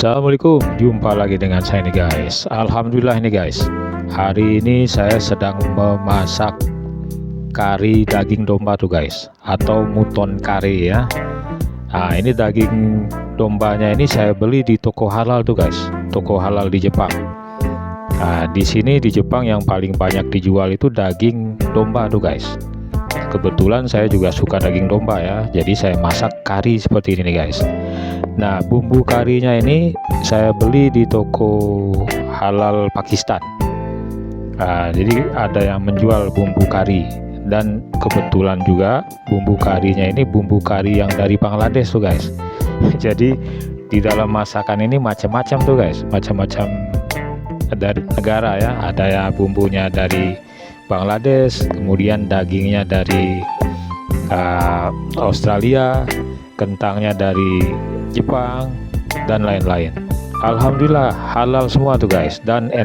Assalamualaikum, jumpa lagi dengan saya nih guys. Alhamdulillah nih guys, hari ini saya sedang memasak kari daging domba tuh guys, atau muton kari ya. Nah ini daging dombanya ini saya beli di toko halal tuh guys, toko halal di Jepang. Nah di sini di Jepang yang paling banyak dijual itu daging domba tuh guys. Kebetulan saya juga suka daging domba ya, jadi saya masak kari seperti ini nih guys. Nah bumbu karinya ini saya beli di toko halal Pakistan. Nah, jadi ada yang menjual bumbu kari, dan kebetulan juga bumbu karinya ini bumbu kari yang dari Bangladesh tuh guys. Jadi di dalam masakan ini macam-macam tuh guys, macam-macam dari negara ya. Ada ya bumbunya dari Bangladesh, kemudian dagingnya dari Australia, kentangnya dari Jepang, dan lain-lain. Alhamdulillah halal semua tuh guys, dan enak.